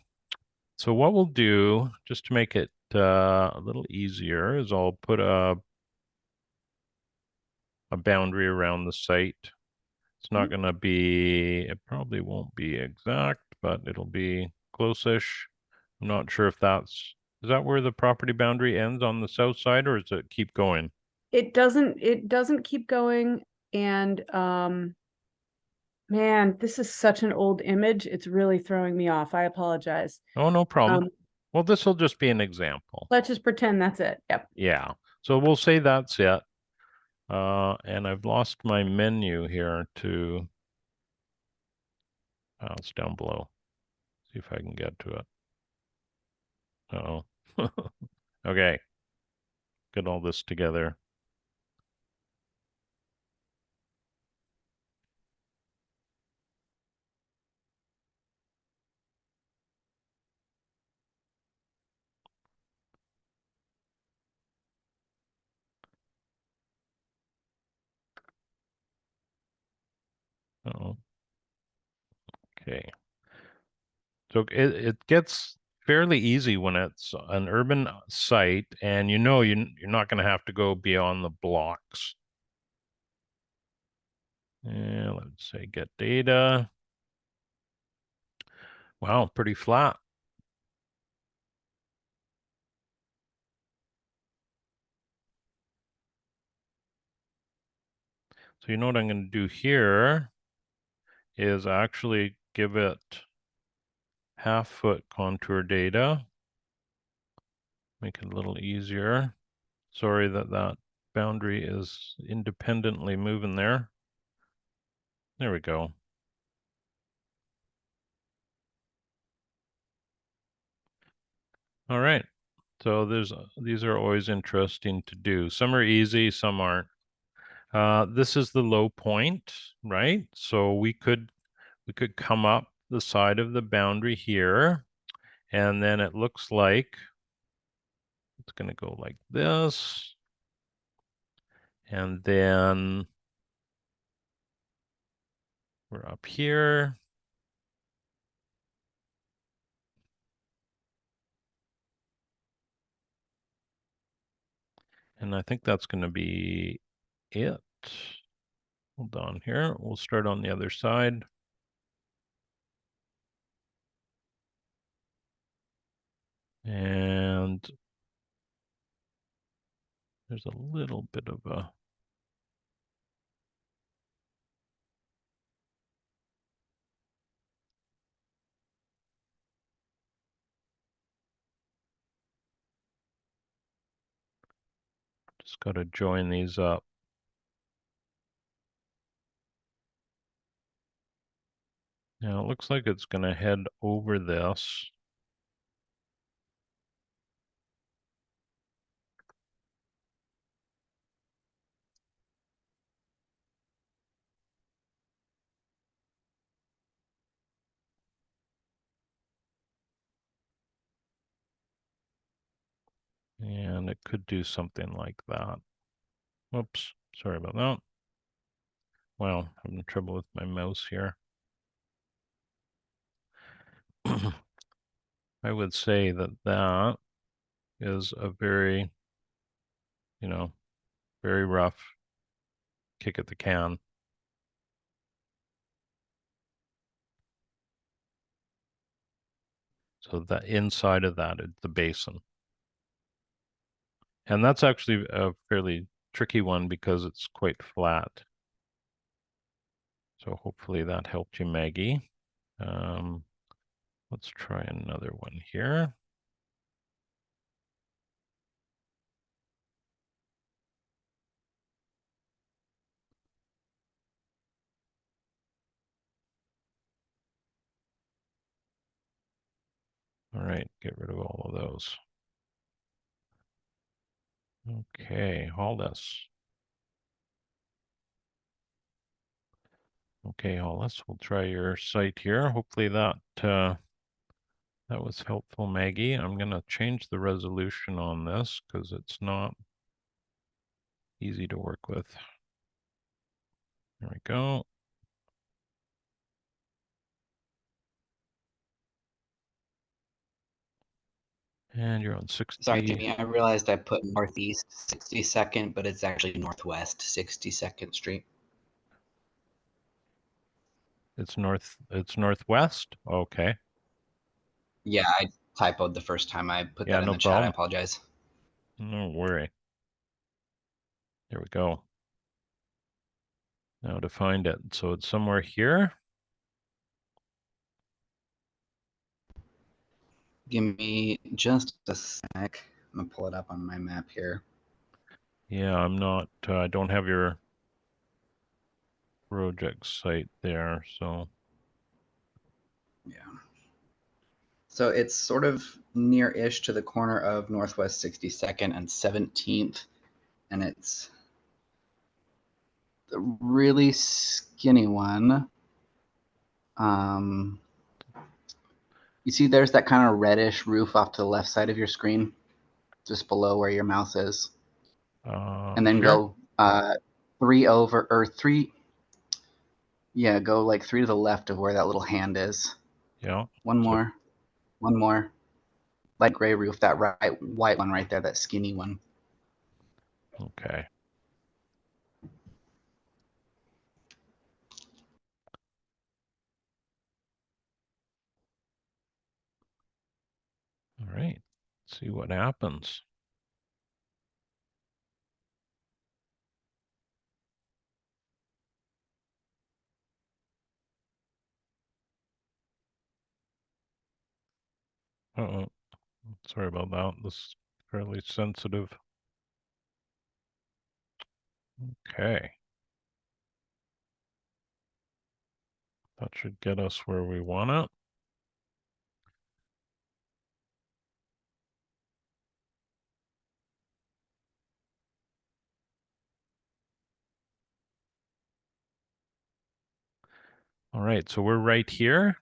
So what we'll do, just to make it a little easier, is I'll put a boundary around the site. It's not going to be, it probably won't be exact, but it'll be close-ish. I'm not sure if is that where the property boundary ends on the south side, or does it keep going? It doesn't keep going. And man, this is such an old image. It's really throwing me off. I apologize. Oh, no problem. Well, this will just be an example. Let's just pretend that's it. Yep. Yeah. So we'll say that's it. And I've lost my menu here to, it's down below. See if I can get to it. Uh-oh. Okay. Get all this together. Uh-oh. Okay. So it gets fairly easy when it's an urban site and you're not going to have to go beyond the blocks. And let's say get data. Wow, pretty flat. So you know what I'm going to do here is actually give it half-foot contour data. Make it a little easier. Sorry that boundary is independently moving there. There we go. All right. So these are always interesting to do. Some are easy, some aren't. This is the low point, right? So we could come up the side of the boundary here, and then it looks like it's going to go like this, and then we're up here. And I think that's going to be it. Hold on here. We'll start on the other side. And there's a little bit of a just got to join these up. Now it looks like it's going to head over this. And it could do something like that. Whoops, sorry about that. Wow, I'm having trouble with my mouse here. I would say that is a very, very rough kick at the can. So the inside of that is the basin. And that's actually a fairly tricky one because it's quite flat. So hopefully that helped you, Maggie. Let's try another one here. All right, get rid of all of those. Okay, Hollis. Okay, Hollis, we'll try your site here. Hopefully that was helpful, Maggie. I'm gonna change the resolution on this because it's not easy to work with. There we go. And you're on 60. Sorry, Jimmy, I realized I put northeast 62nd, but it's actually northwest 62nd Street. It's northwest? Okay. Yeah, I typoed the first time I put Yeah, that in no the chat. I problem. apologize. No worry. There we go. Now to find it. So it's somewhere here. Give me just a sec. I'm gonna pull it up on my map here. Yeah, I'm not, I don't have your project site there, so. Yeah. So it's sort of near-ish to the corner of Northwest 62nd and 17th, and it's the really skinny one. You see there's that kind of reddish roof off to the left side of your screen, just below where your mouse is. And then Here? go 3 over, or 3, yeah, go like 3 to the left of where that little hand is. Yeah. One So- more. One more. Light gray roof, that white one right there, that skinny one. Okay. All right. See what happens. Uh-oh. Sorry about that. This is fairly sensitive. Okay. That should get us where we want it. All right, so we're right here.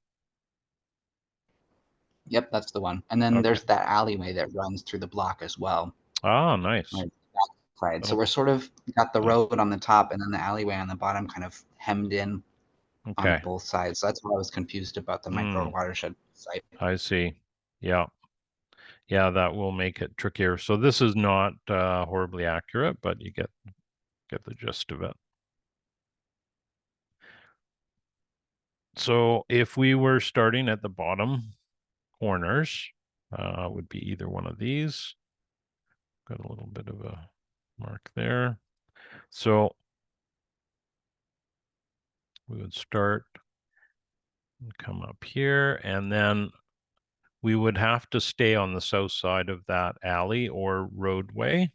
Yep, that's the one. And then Okay. there's that alleyway that runs through the block as well. Ah, nice. Right, backside. So That'll- we're sort of got the Yeah. road on the top and then the alleyway on the bottom kind of hemmed in on Okay. both sides. So that's why I was confused about the micro watershed site. I see. Yeah. Yeah, that will make it trickier. So this is not horribly accurate, but you get the gist of it. So if we were starting at the bottom corners, would be either one of these. Got a little bit of a mark there. So we would start and come up here, and then we would have to stay on the south side of that alley or roadway.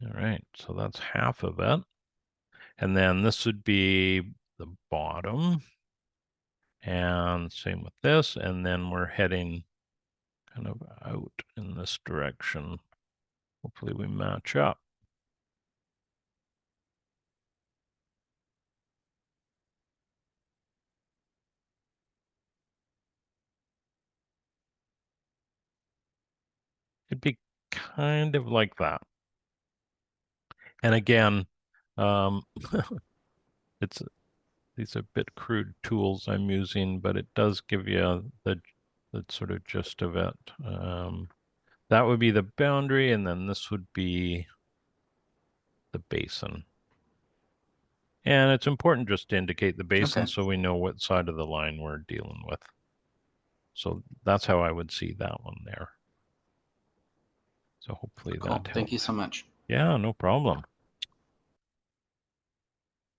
All right, so that's half of it. And then this would be the bottom. And same with this. And then we're heading kind of out in this direction. Hopefully we match up. It'd be kind of like that. And again, it's these are a bit crude tools I'm using, but it does give you the sort of gist of it. That would be the boundary, and then this would be the basin. And it's important just to indicate the basin so we know what side of the line we're dealing with. So that's how I would see that one there. So hopefully that helps. Thank you so much. Yeah, no problem.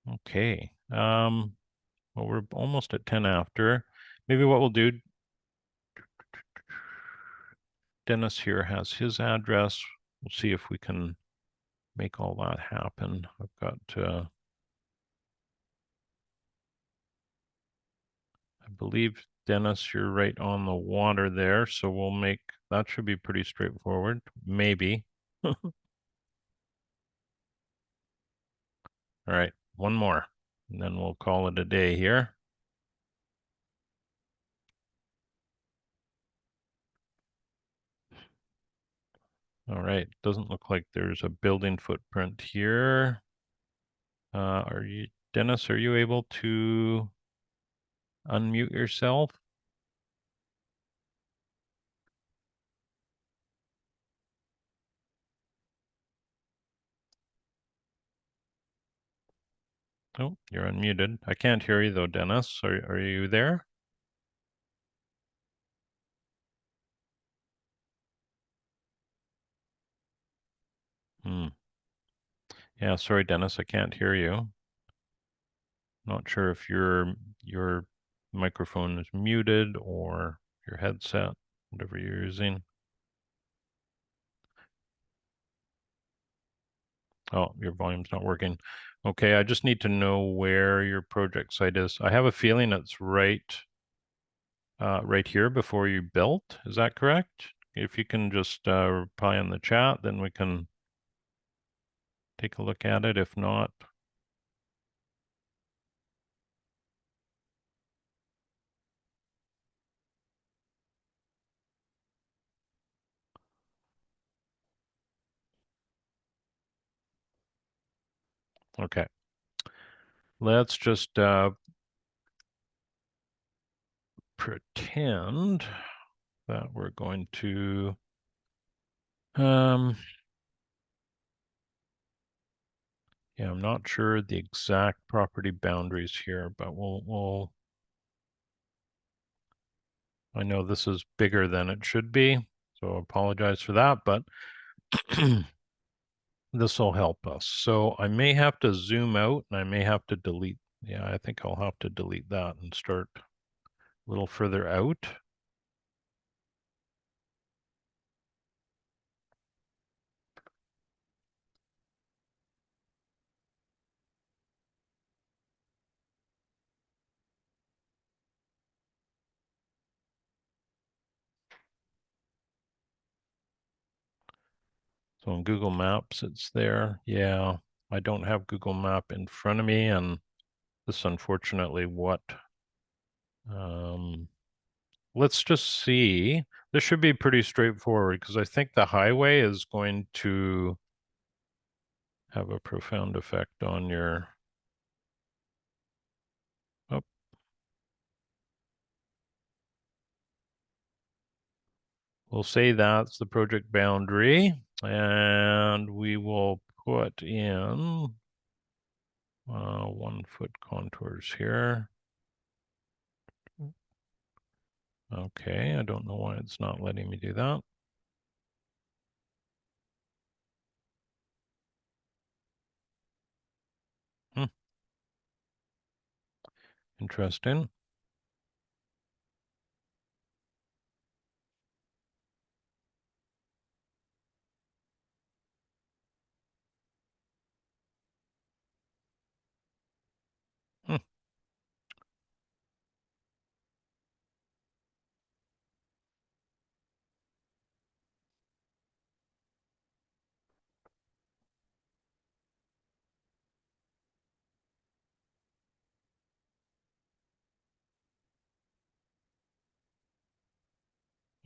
Okay. Well, we're almost at 10 after. Maybe what we'll do, Dennis here has his address. We'll see if we can make all that happen. I've got, I believe, Dennis, you're right on the water there. So we'll make, that should be pretty straightforward. Maybe. All right, one more, and then we'll call it a day here. All right, doesn't look like there's a building footprint here. Are you, Dennis, are you able to unmute yourself? Oh, you're unmuted. I can't hear you though, Dennis. Are you there? Hmm. Yeah, sorry, Dennis, I can't hear you. Not sure if your microphone is muted or your headset, whatever you're using. Oh, your volume's not working. Okay, I just need to know where your project site is. I have a feeling it's right here before you built. Is that correct? If you can just reply in the chat, then we can take a look at it. If not, okay. Let's just pretend that we're going to yeah, I'm not sure the exact property boundaries here, but I know this is bigger than it should be, so I apologize for that, but this will help us. So I may have to zoom out and I may have to delete. Yeah, I think I'll have to delete that and start a little further out. So in Google Maps, it's there. Yeah, I don't have Google Map in front of me, and this unfortunately what let's just see. This should be pretty straightforward because I think the highway is going to have a profound effect on your, oh, we'll say that's the project boundary, and we will put in 1 foot contours here. Okay, I don't know why it's not letting me do that. Interesting.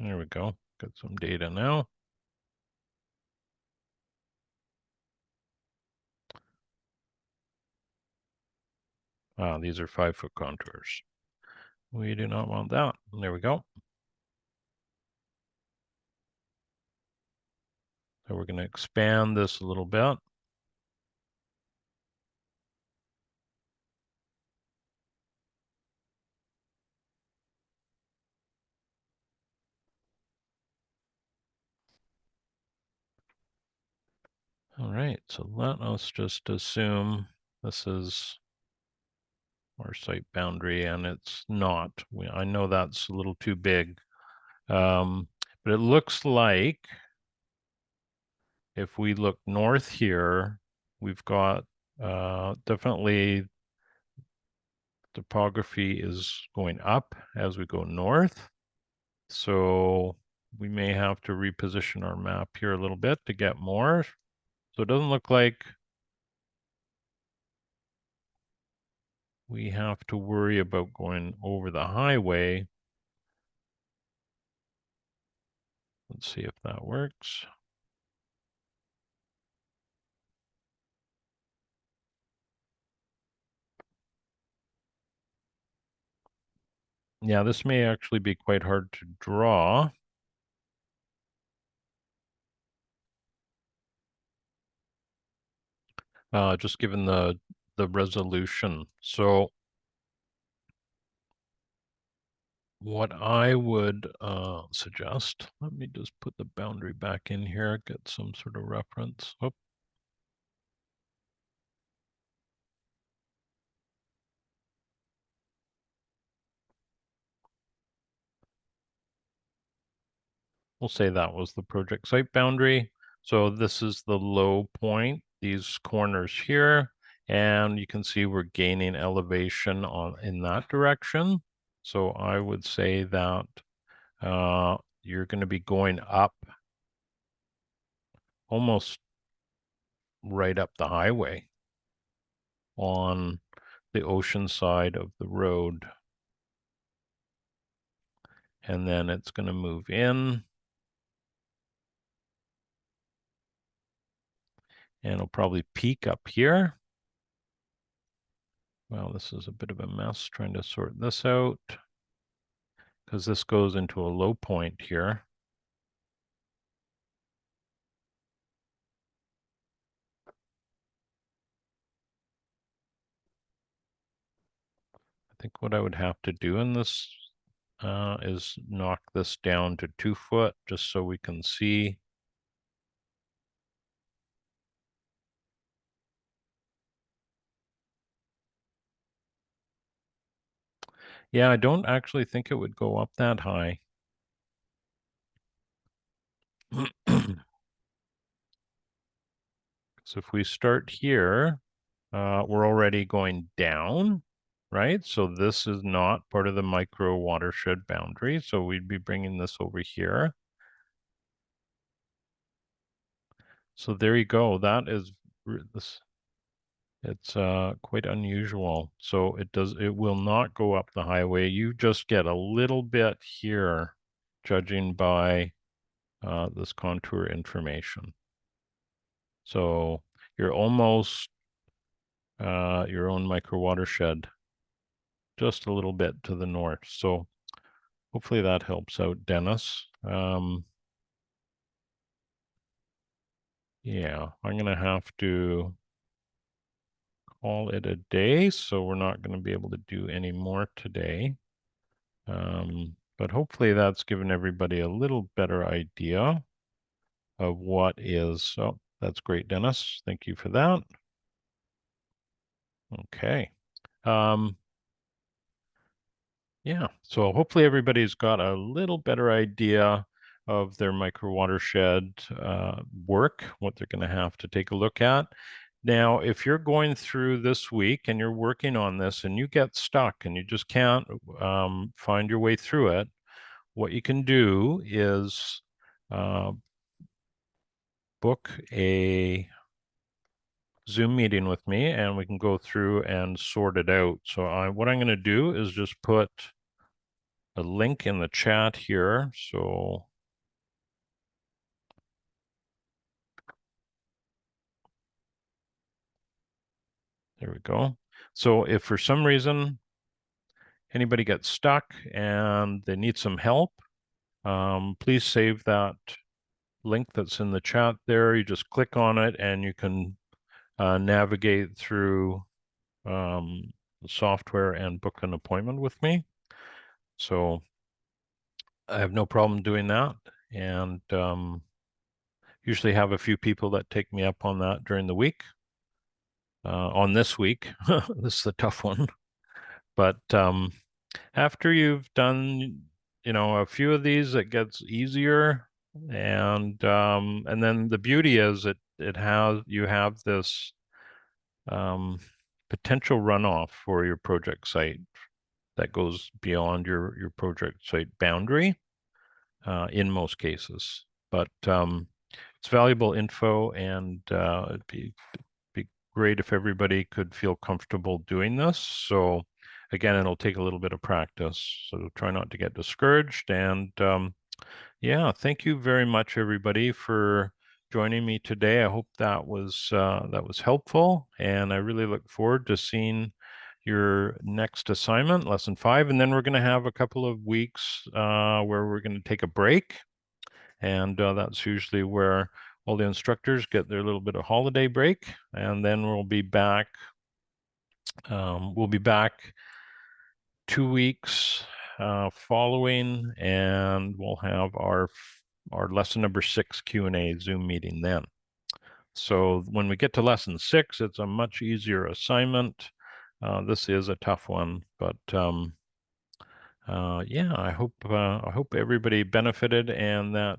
There we go. Got some data now. These are 5 foot contours. We do not want that. There we go. So we're going to expand this a little bit. All right, so let us just assume this is our site boundary, and it's not. I know that's a little too big, but it looks like if we look north here, we've got definitely topography is going up as we go north. So we may have to reposition our map here a little bit to get more. So it doesn't look like we have to worry about going over the highway. Let's see if that works. Yeah, this may actually be quite hard to draw. Just given the resolution. So what I would suggest, let me just put the boundary back in here, get some sort of reference. Oh. we'll say that was the project site boundary. So this is the low point, these corners here, and you can see we're gaining elevation in that direction. So I would say that you're going to be going up almost right up the highway on the ocean side of the road. And then it's going to move in. And it'll probably peak up here. Well, this is a bit of a mess trying to sort this out, because this goes into a low point here. I think what I would have to do in this is knock this down to 2 foot, just so we can see. Yeah, I don't actually think it would go up that high. So if we start here, we're already going down, right? So this is not part of the micro watershed boundary. So we'd be bringing this over here. So there you go. That is this. It's quite unusual. So it will not go up the highway. You just get a little bit here, judging by this contour information. So you're almost your own micro watershed, just a little bit to the north. So hopefully that helps out, Dennis. Yeah, I'm gonna have to call it a day, so we're not going to be able to do any more today. But hopefully that's given everybody a little better idea of what is. Oh, that's great, Dennis. Thank you for that. Okay. Yeah, so hopefully everybody's got a little better idea of their micro watershed work, what they're going to have to take a look at. Now, if you're going through this week and you're working on this and you get stuck and you just can't find your way through it, what you can do is book a Zoom meeting with me and we can go through and sort it out. So what I'm going to do is just put a link in the chat here. So there we go. So if for some reason anybody gets stuck and they need some help, please save that link that's in the chat there. You just click on it and you can navigate through the software and book an appointment with me. So I have no problem doing that. And usually have a few people that take me up on that during the week. On this week, this is a tough one. But after you've done, a few of these, it gets easier. And then the beauty is you have this potential runoff for your project site that goes beyond your project site boundary in most cases. But it's valuable info, and it'd be great if everybody could feel comfortable doing this. So again, it'll take a little bit of practice. So try not to get discouraged. And yeah, thank you very much, everybody, for joining me today. I hope that was helpful, and I really look forward to seeing your next assignment, lesson 5, and then we're going to have a couple of weeks where we're going to take a break, and that's usually where all the instructors get their little bit of holiday break, and then we'll be back. We'll be back 2 weeks following, and we'll have our lesson number 6 Q&A Zoom meeting then. So when we get to lesson 6, it's a much easier assignment. This is a tough one, but yeah, I hope everybody benefited and that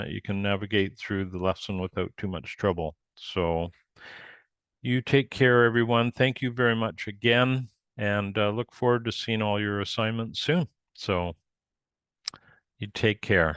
you can navigate through the lesson without too much trouble. So you take care, everyone. Thank you very much again, and look forward to seeing all your assignments soon. So you take care.